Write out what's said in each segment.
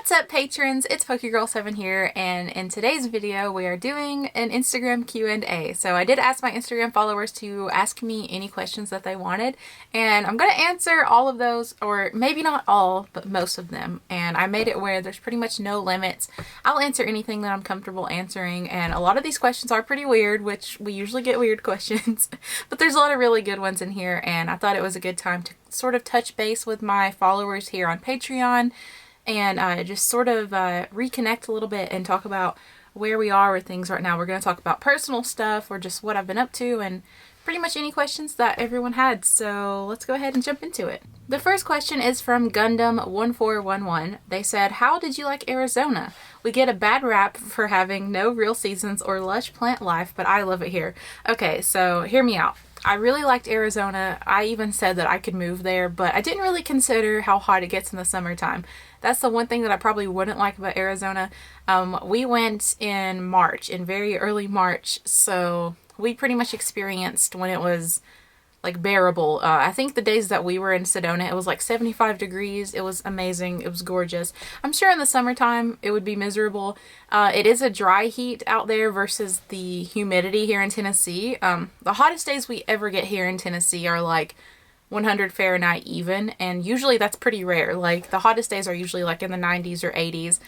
What's up, patrons? It's PokeGirl7 here, and in today's video we are doing an Instagram Q&A. So I did ask my Instagram followers to ask me any questions that they wanted, and I'm going to answer all of those, or maybe not all, but most of them. And I made it where there's pretty much no limits. I'll answer anything that I'm comfortable answering, and a lot of these questions are pretty weird, which we usually get weird questions, but there's a lot of really good ones in here, and I thought it was a good time to sort of touch base with my followers here on Patreon and just sort of reconnect a little bit and talk about where we are with things right now. We're going to talk about personal stuff or just what I've been up to and pretty much any questions that everyone had. So let's go ahead and jump into it. The first question is from Gundam1411. They said, how did you like Arizona? We get a bad rap for having no real seasons or lush plant life, but I love it here. Okay, so hear me out. I really liked Arizona. I even said that I could move there, but I didn't really consider how hot it gets in the summertime. That's the one thing that I probably wouldn't like about Arizona. We went in March, in very early March, so we pretty much experienced when it was like bearable. I think the days that we were in Sedona, it was like 75 degrees. It was amazing. It was gorgeous. I'm sure in the summertime it would be miserable. It is a dry heat out there versus the humidity here in Tennessee. The hottest days we ever get here in Tennessee are like 100 Fahrenheit even, and usually that's pretty rare. Like the hottest days are usually like in the 90s or 80s.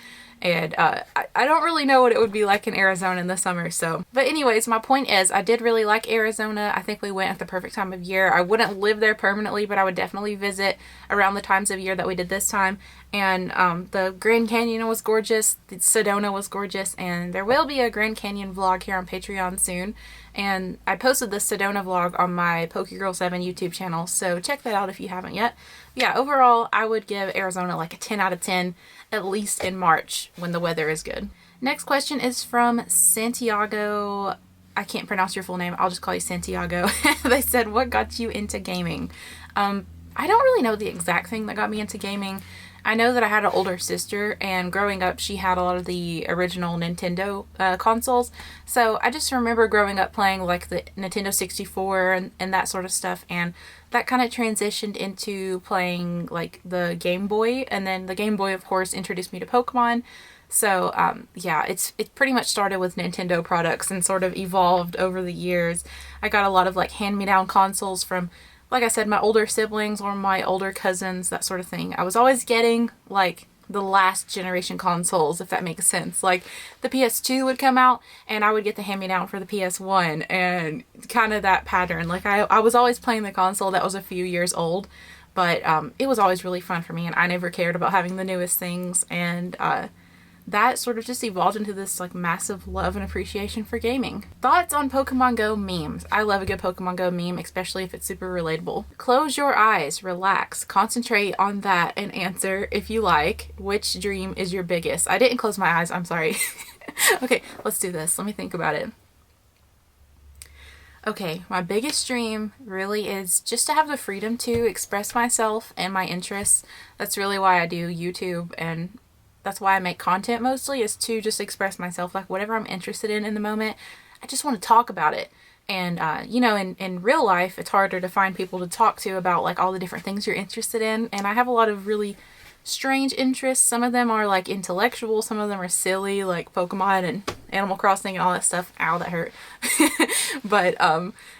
And I don't really know what it would be like in Arizona in the summer, so. But anyways, my point is I did really like Arizona. I think we went at the perfect time of year. I wouldn't live there permanently, but I would definitely visit around the times of year that we did this time. And the Grand Canyon was gorgeous. Sedona was gorgeous. And there will be a Grand Canyon vlog here on Patreon soon. And I posted the Sedona vlog on my PokeGirl7 YouTube channel, so check that out if you haven't yet. Yeah, overall, I would give Arizona like a 10 out of 10, at least in March when the weather is good. Next question is from Santiago. I can't pronounce your full name. I'll just call you Santiago. They said, what got you into gaming? I don't really know the exact thing that got me into gaming. I know that I had an older sister, and growing up she had a lot of the original Nintendo consoles, so I just remember growing up playing like the Nintendo 64 and that sort of stuff, and that kind of transitioned into playing like the Game Boy, and then the Game Boy of course introduced me to Pokemon. So yeah, it pretty much started with Nintendo products and sort of evolved over the years. I got a lot of like hand-me-down consoles from, like I said, my older siblings or my older cousins, that sort of thing. I was always getting like the last generation consoles, if that makes sense. Like the PS2 would come out and I would get the hand-me-down for the PS1, and kind of that pattern. Like I was always playing the console that was a few years old, but it was always really fun for me, and I never cared about having the newest things, and that sort of just evolved into this like massive love and appreciation for gaming. Thoughts on Pokemon Go memes? I love a good Pokemon Go meme, especially if it's super relatable. Close your eyes, relax, concentrate on that, and answer, if you like, which dream is your biggest? I didn't close my eyes, I'm sorry. Okay, let's do this. Let me think about it. Okay, my biggest dream really is just to have the freedom to express myself and my interests. That's really why I do YouTube, and that's why I make content mostly, is to just express myself. Like whatever I'm interested in the moment, I just want to talk about it. And you know, in real life it's harder to find people to talk to about like all the different things you're interested in, and I have a lot of really strange interests. Some of them are like intellectual, some of them are silly, like Pokemon and Animal Crossing and all that stuff. Ow, that hurt. But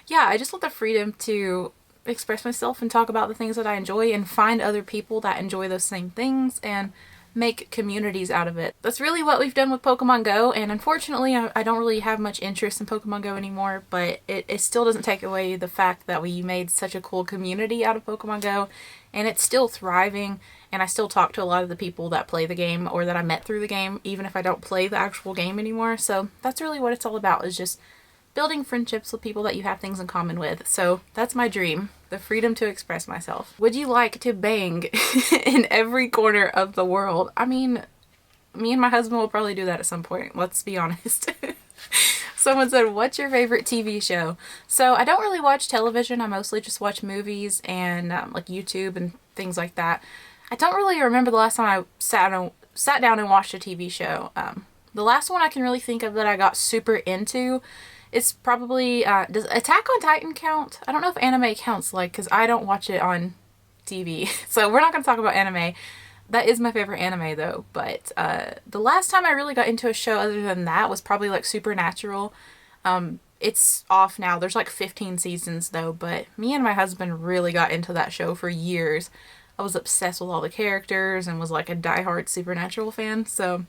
yeah, I just want the freedom to express myself and talk about the things that I enjoy, and find other people that enjoy those same things, and make communities out of it. That's really what we've done with Pokemon Go, and unfortunately I don't really have much interest in Pokemon Go anymore, but it still doesn't take away the fact that we made such a cool community out of Pokemon Go, and it's still thriving, and I still talk to a lot of the people that play the game or that I met through the game, even if I don't play the actual game anymore. So that's really what it's all about, is just building friendships with people that you have things in common with. So that's my dream, the freedom to express myself. Would you like to bang in every corner of the world? I mean, me and my husband will probably do that at some point, let's be honest. Someone said, what's your favorite TV show? So I don't really watch television. I mostly just watch movies and like YouTube and things like that. I don't really remember the last time I sat down and watched a TV show. The last one I can really think of that I got super into, it's probably, does Attack on Titan count? I don't know if anime counts, like, because I don't watch it on TV. So we're not going to talk about anime. That is my favorite anime though, but the last time I really got into a show other than that was probably like Supernatural. It's off now. There's like 15 seasons though, but me and my husband really got into that show for years. I was obsessed with all the characters and was like a diehard Supernatural fan, so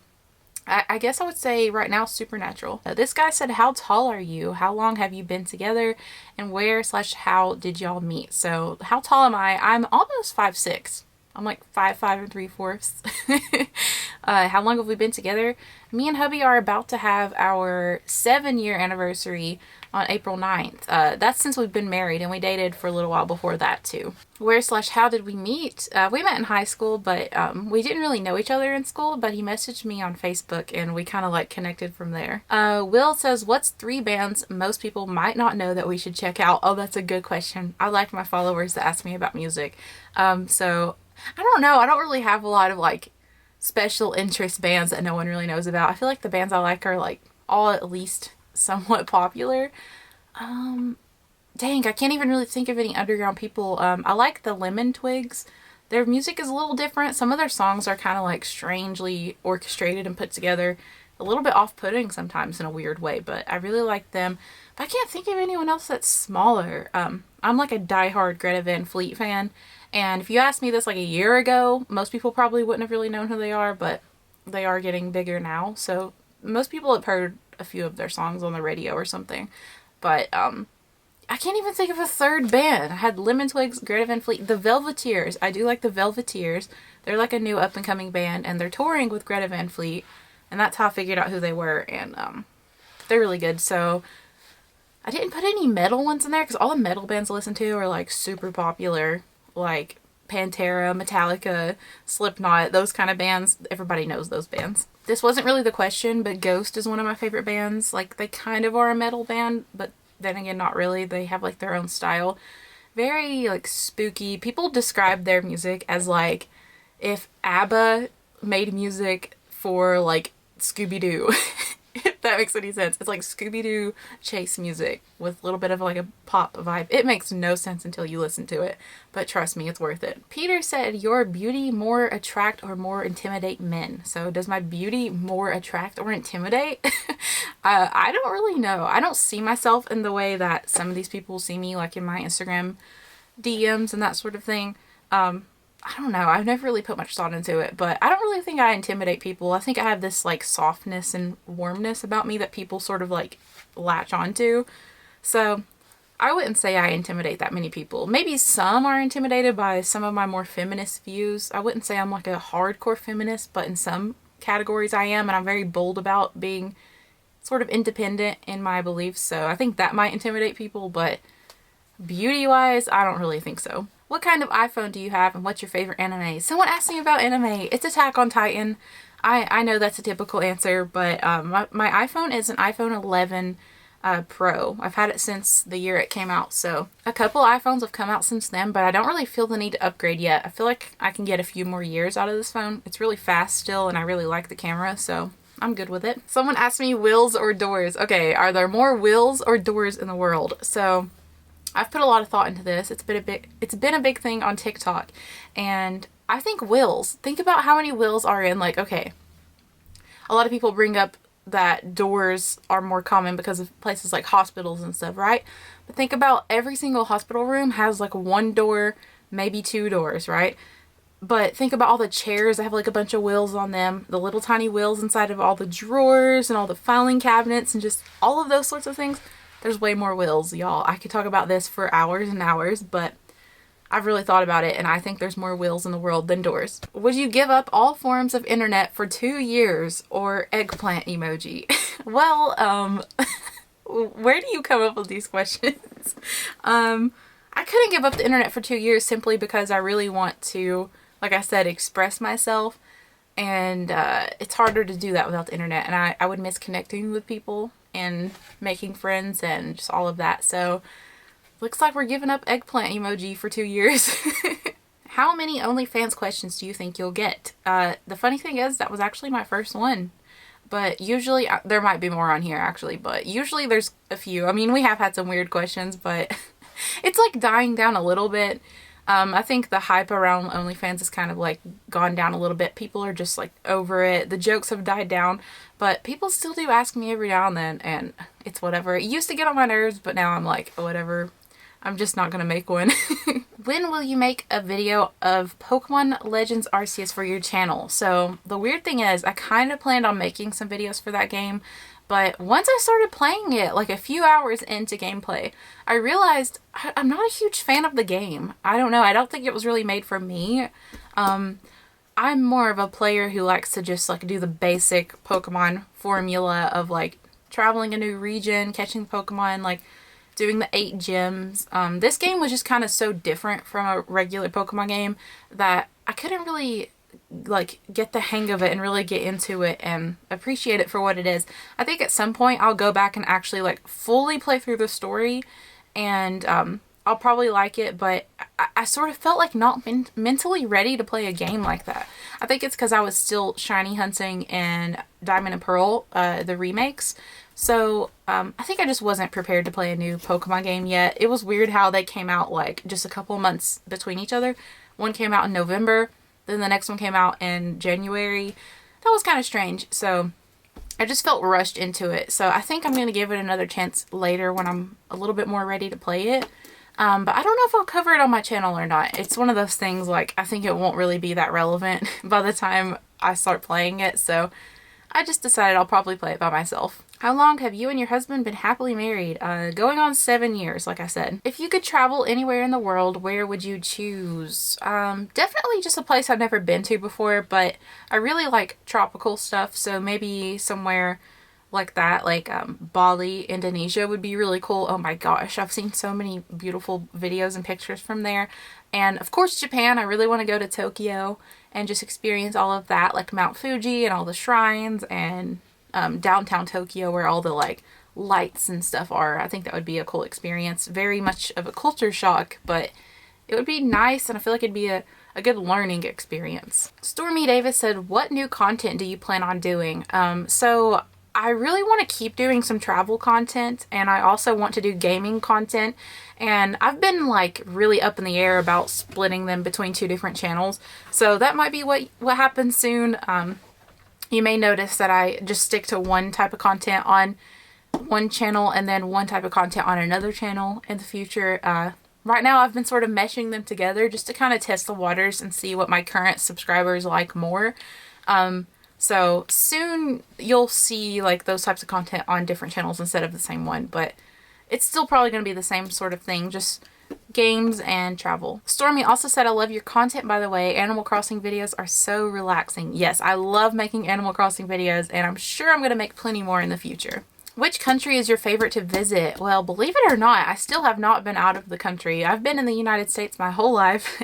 I guess I would say right now Supernatural. This guy said, how tall are you? How long have you been together? And where/how did y'all meet? So how tall am I? I'm almost 5'6". I'm like 5'5" and 3/4. How long have we been together? Me and hubby are about to have our 7-year anniversary on April 9th. That's since we've been married, and we dated for a little while before that too. Where/how did we meet? We met in high school, but we didn't really know each other in school, but he messaged me on Facebook and we kind of like connected from there. Will says, what's 3 bands most people might not know that we should check out? Oh, that's a good question. I like my followers to ask me about music. So I don't know. I don't really have a lot of like special interest bands that no one really knows about. I feel like the bands I like are like all at least somewhat popular. Dang, I can't even really think of any underground people. I like the Lemon Twigs. Their music is a little different. Some of their songs are kind of like strangely orchestrated and put together. A little bit off-putting sometimes in a weird way, but I really like them. But I can't think of anyone else that's smaller. I'm like a diehard Greta Van Fleet fan. And if you asked me this like a year ago, most people probably wouldn't have really known who they are, but they are getting bigger now. So most people have heard a few of their songs on the radio or something. But I can't even think of a third band. I had Lemon Twigs, Greta Van Fleet, the Velveteers. I do like the Velveteers. They're like a new up-and-coming band, and they're touring with Greta Van Fleet. And that's how I figured out who they were, and they're really good. So I didn't put any metal ones in there because all the metal bands I listen to are like super popular, like Pantera, Metallica, Slipknot, those kind of bands. Everybody knows those bands. This wasn't really the question, but Ghost is one of my favorite bands. Like, they kind of are a metal band, but then again, not really. They have like their own style. Very like spooky. People describe their music as like if ABBA made music for like Scooby-Doo. If that makes any sense. It's like Scooby-Doo chase music with a little bit of like a pop vibe. It makes no sense until you listen to it, but trust me, it's worth it. Peter said, your beauty more attract or more intimidate men? So does my beauty more attract or intimidate? I don't really know. I don't see myself in the way that some of these people see me, like in my Instagram DMs and that sort of thing. I don't know. I've never really put much thought into it, but I don't really think I intimidate people. I think I have this like softness and warmness about me that people sort of like latch onto. So I wouldn't say I intimidate that many people. Maybe some are intimidated by some of my more feminist views. I wouldn't say I'm like a hardcore feminist, but in some categories I am, and I'm very bold about being sort of independent in my beliefs. So I think that might intimidate people, but beauty-wise, I don't really think so. What kind of iPhone do you have, and what's your favorite anime? Someone asked me about anime. It's Attack on Titan. I know that's a typical answer, but my iPhone is an iPhone 11 Pro. I've had it since the year it came out, so a couple iPhones have come out since then, but I don't really feel the need to upgrade yet. I feel like I can get a few more years out of this phone. It's really fast still, and I really like the camera, so I'm good with it. Someone asked me wheels or doors. Okay, are there more wheels or doors in the world? So I've put a lot of thought into this. It's been a big thing on TikTok, and I think wheels. Think about how many wheels are in, like, okay, a lot of people bring up that doors are more common because of places like hospitals and stuff, right? But think about every single hospital room has like one door, maybe 2 doors, right? But think about all the chairs that have like a bunch of wheels on them, the little tiny wheels inside of all the drawers and all the filing cabinets and just all of those sorts of things. There's way more wheels, y'all. I could talk about this for hours and hours, but I've really thought about it, and I think there's more wheels in the world than doors. Would you give up all forms of internet for 2 years, or eggplant emoji? Well, where do you come up with these questions? I couldn't give up the internet for 2 years simply because I really want to, like I said, express myself, and it's harder to do that without the internet, and I would miss connecting with people and making friends and just all of that. So looks like we're giving up eggplant emoji for 2 years. How many OnlyFans questions do you think you'll get? The funny thing is that was actually my first one, but usually there might be more on here actually, but usually there's a few. I mean, we have had some weird questions, but it's like dying down a little bit. I think the hype around OnlyFans has kind of like gone down a little bit. People are just like over it. The jokes have died down, but people still do ask me every now and then, and it's whatever. It used to get on my nerves, but now I'm like, whatever. I'm just not gonna make one. When will you make a video of Pokemon Legends Arceus for your channel? So the weird thing is I kind of planned on making some videos for that game, but once I started playing it, like a few hours into gameplay, I realized I'm not a huge fan of the game. I don't know. I don't think it was really made for me. I'm more of a player who likes to just like do the basic Pokemon formula of like traveling a new region, catching Pokemon, like doing the 8 gyms. This game was just kind of so different from a regular Pokemon game that I couldn't really like get the hang of it and really get into it and appreciate it for what it is. I think at some point I'll go back and actually like fully play through the story, and I'll probably like it, but I sort of felt like not mentally ready to play a game like that. I think it's because I was still shiny hunting in Diamond and Pearl, the remakes. So I think I just wasn't prepared to play a new Pokemon game yet. It was weird how they came out like just a couple months between each other. One came out in November, then the next one came out in January. That was kind of strange. So I just felt rushed into it. So I think I'm going to give it another chance later when I'm a little bit more ready to play it. But I don't know if I'll cover it on my channel or not. It's one of those things like I think it won't really be that relevant by the time I start playing it. So I just decided I'll probably play it by myself. How long have you and your husband been happily married? Going on 7 years, like I said. If you could travel anywhere in the world, where would you choose? Definitely just a place I've never been to before, but I really like tropical stuff, so maybe somewhere like that, like Bali, Indonesia would be really cool. Oh my gosh, I've seen so many beautiful videos and pictures from there. And of course Japan, I really want to go to Tokyo and just experience all of that, like Mount Fuji and all the shrines, and downtown Tokyo where all the like lights and stuff are. I think that would be a cool experience. Very much of a culture shock, but it would be nice, and I feel like it'd be a good learning experience. Stormy Davis said, what new content do you plan on doing? So I really want to keep doing some travel content, and I also want to do gaming content, and I've been like really up in the air about splitting them between 2 different channels, so that might be what happens soon. You may notice that I just stick to one type of content on one channel and then one type of content on another channel in the future. Right now I've been sort of meshing them together just to kind of test the waters and see what my current subscribers like more. So soon you'll see like those types of content on different channels instead of the same one, but it's still probably going to be the same sort of thing, just games and travel. Stormy also said, I love your content, by the way. Animal Crossing videos are so relaxing. Yes, I love making Animal Crossing videos, and I'm sure I'm going to make plenty more in the future. Which country is your favorite to visit? Well, believe it or not, I still have not been out of the country. I've been in the United States my whole life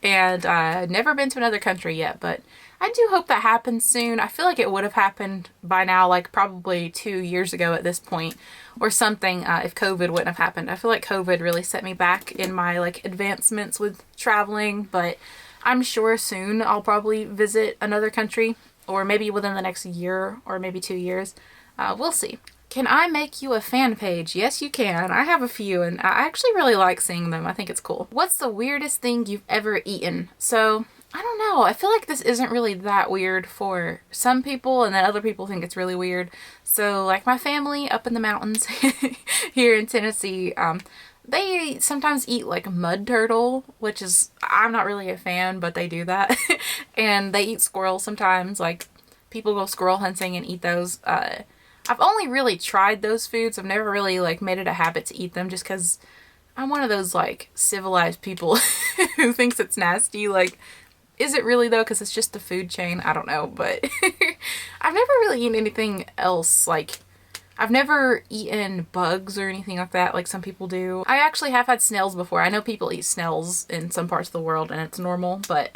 and never been to another country yet, but I do hope that happens soon. I feel like it would have happened by now, like probably 2 years ago at this point or something, if COVID wouldn't have happened. I feel like COVID really set me back in my like advancements with traveling, but I'm sure soon I'll probably visit another country, or maybe within the next year or maybe 2 years. We'll see. Can I make you a fan page? Yes, you can. I have a few, and I actually really like seeing them. I think it's cool. What's the weirdest thing you've ever eaten? So, I don't know. I feel like this isn't really that weird for some people, and then other people think it's really weird. So, like my family up in the mountains here in Tennessee, they sometimes eat like mud turtle, which is, I'm not really a fan, but they do that. And they eat squirrels sometimes. Like, people go squirrel hunting and eat those. I've only really tried those foods. I've never really like made it a habit to eat them just because I'm one of those like civilized people who thinks it's nasty. Like, is it really though? Because it's just the food chain. I don't know, but I've never really eaten anything else. Like, I've never eaten bugs or anything like that like some people do. I actually have had snails before. I know people eat snails in some parts of the world and it's normal, but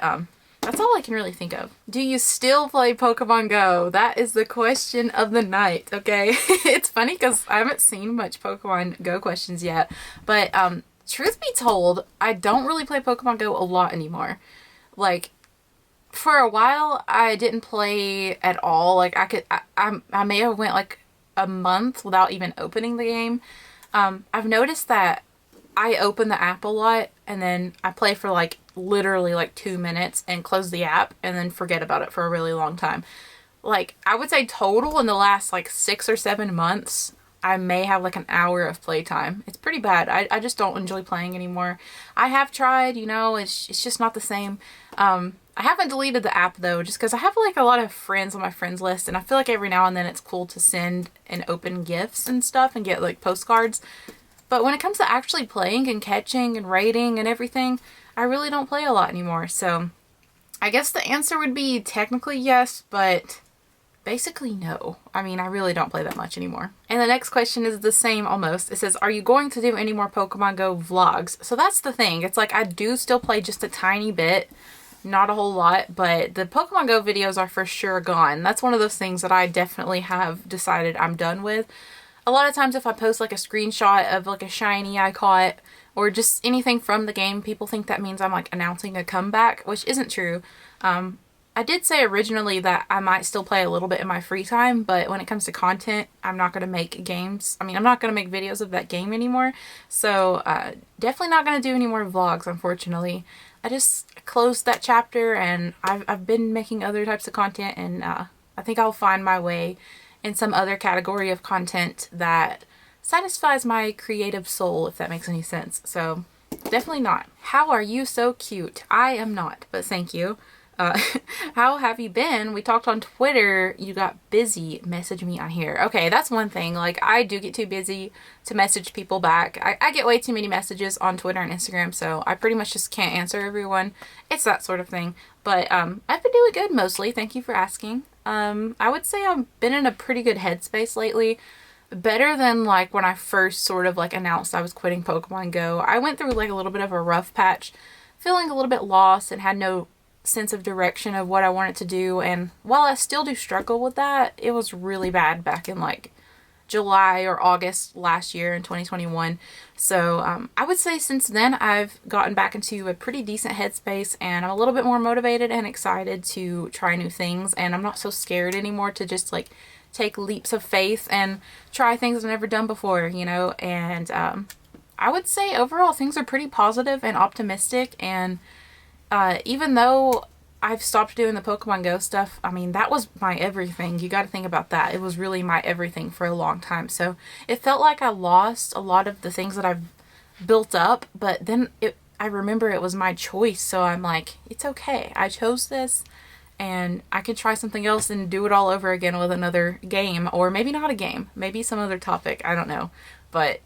that's all I can really think of. Do you still play Pokemon Go? That is the question of the night, okay? It's funny because I haven't seen much Pokemon Go questions yet, but truth be told, I don't really play Pokemon Go a lot anymore. Like, for a while, I didn't play at all. Like, I may have went like a month without even opening the game. I've noticed that I open the app a lot and then I play for like literally like 2 minutes and close the app and then forget about it for a really long time. Like, I would say total in the last like 6 or 7 months, I may have like an hour of playtime. It's pretty bad. I just don't enjoy playing anymore. I have tried, you know, it's just not the same. I haven't deleted the app though, just because I have like a lot of friends on my friends list, and I feel like every now and then it's cool to send and open gifts and stuff and get like postcards. But when it comes to actually playing and catching and raiding and everything, I really don't play a lot anymore. So I guess the answer would be technically yes, but basically no. I mean, I really don't play that much anymore. And the next question is the same almost. It says, are you going to do any more Pokemon Go vlogs? So that's the thing. It's like I do still play just a tiny bit. Not a whole lot, but the Pokemon Go videos are for sure gone. That's one of those things that I definitely have decided I'm done with. A lot of times if I post like a screenshot of like a shiny I caught or just anything from the game, people think that means I'm like announcing a comeback, which isn't true. I did say originally that I might still play a little bit in my free time, but when it comes to content, I'm not going to make games. I mean, I'm not going to make videos of that game anymore. So definitely not going to do any more vlogs, unfortunately. I just closed that chapter and I've been making other types of content, and I think I'll find my way in some other category of content that satisfies my creative soul, if that makes any sense. So definitely not. How are you so cute? I am not, but thank you. How have you been? We talked on Twitter. You got busy. Message me on here. Okay, that's one thing. Like, I do get too busy to message people back. I get way too many messages on Twitter and Instagram, so I pretty much just can't answer everyone. It's that sort of thing. But I've been doing good mostly. Thank you for asking. I would say I've been in a pretty good headspace lately. Better than like when I first sort of like announced I was quitting Pokemon Go. I went through like a little bit of a rough patch, feeling a little bit lost and had no sense of direction of what I wanted to do. And while I still do struggle with that, it was really bad back in like July or August last year in 2021. So I would say since then I've gotten back into a pretty decent headspace, and I'm a little bit more motivated and excited to try new things, and I'm not so scared anymore to just like take leaps of faith and try things I've never done before, you know. And I would say overall things are pretty positive and optimistic, and even though I've stopped doing the Pokemon Go stuff, I mean, that was my everything. You got to think about that. It was really my everything for a long time. So it felt like I lost a lot of the things that I've built up, but then I remember it was my choice. So I'm like, it's okay. I chose this, and I could try something else and do it all over again with another game, or maybe not a game, maybe some other topic. I don't know. But,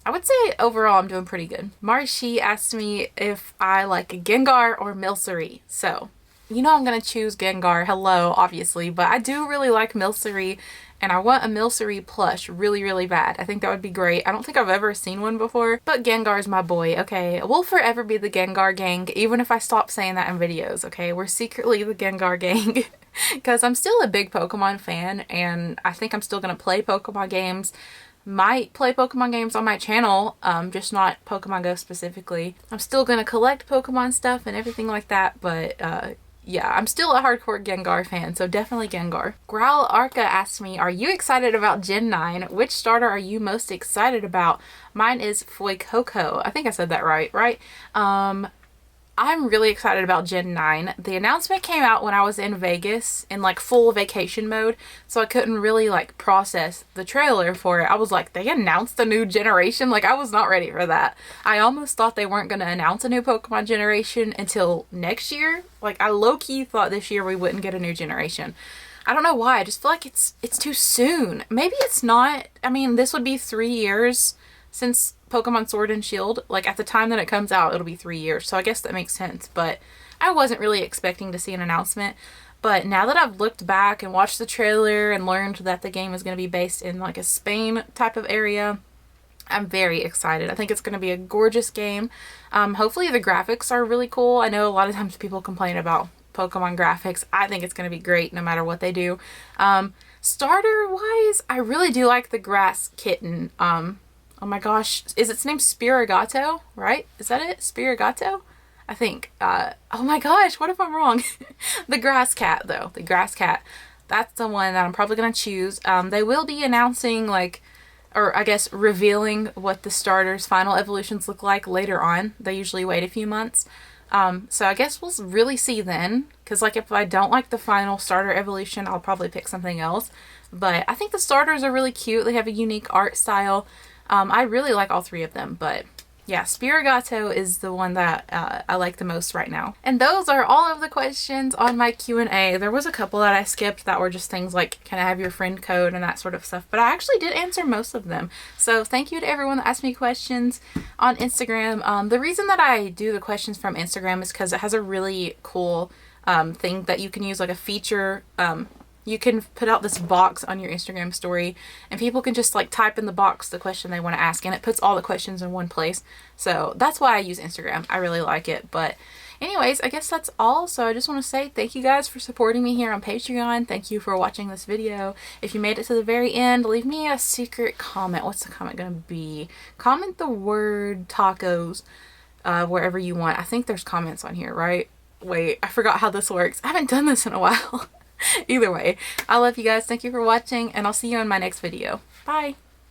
I would say overall I'm doing pretty good. Marshy asked me if I like a Gengar or Milcery. So, you know I'm going to choose Gengar, hello, obviously, but I do really like Milcery, and I want a Milcery plush really, really bad. I think that would be great. I don't think I've ever seen one before, but Gengar's my boy, okay? We'll forever be the Gengar gang, even if I stop saying that in videos, okay? We're secretly the Gengar gang. Because I'm still a big Pokemon fan, and I think I'm still going to play Pokemon games. Might play Pokemon games on my channel, just not Pokemon Go specifically. I'm still gonna collect Pokemon stuff and everything like that, but yeah, I'm still a hardcore Gengar fan, so definitely Gengar. Growl Arca asked me, are you excited about Gen 9? Which starter are you most excited about? Mine is Fuecoco. I think I said that right? I'm really excited about Gen 9. The announcement came out when I was in Vegas in like full vacation mode, so I couldn't really like process the trailer for it. I was like, they announced a new generation? Like, I was not ready for that. I almost thought they weren't going to announce a new Pokemon generation until next year. Like, I low-key thought this year we wouldn't get a new generation. I don't know why. I just feel like it's too soon. Maybe it's not. I mean, this would be 3 years since Pokemon Sword and Shield. Like, at the time that it comes out, it'll be 3 years, so I guess that makes sense. But I wasn't really expecting to see an announcement. But now that I've looked back and watched the trailer and learned that the game is going to be based in like a Spain type of area, I'm very excited. I think it's going to be a gorgeous game. Hopefully the graphics are really cool. I know a lot of times people complain about Pokemon graphics. I think it's going to be great no matter what they do. Starter wise, I really do like the grass kitten. Oh my gosh, is its name Spirigato, right? Is that it? Spirigato? I think. Oh my gosh, what if I'm wrong? The grass cat, though. The grass cat. That's the one that I'm probably going to choose. They will be announcing, like, or I guess revealing what the starters' final evolutions look like later on. They usually wait a few months. So I guess we'll really see then, because like if I don't like the final starter evolution, I'll probably pick something else. But I think the starters are really cute. They have a unique art style. I really like all three of them, but yeah, Spirigato is the one that I like the most right now. And those are all of the questions on my Q&A. There was a couple that I skipped that were just things like, can I have your friend code and that sort of stuff. But I actually did answer most of them. So thank you to everyone that asked me questions on Instagram. The reason that I do the questions from Instagram is because it has a really cool thing that you can use, like a feature. You can put out this box on your Instagram story and people can just like type in the box the question they want to ask, and it puts all the questions in one place. So that's why I use Instagram. I really like it. But anyways, I guess that's all. So I just want to say thank you guys for supporting me here on Patreon. Thank you for watching this video. If you made it to the very end, leave me a secret comment. What's the comment going to be? Comment the word tacos wherever you want. I think there's comments on here, right? Wait, I forgot how this works. I haven't done this in a while. Either way, I love you guys. Thank you for watching, and I'll see you in my next video. Bye!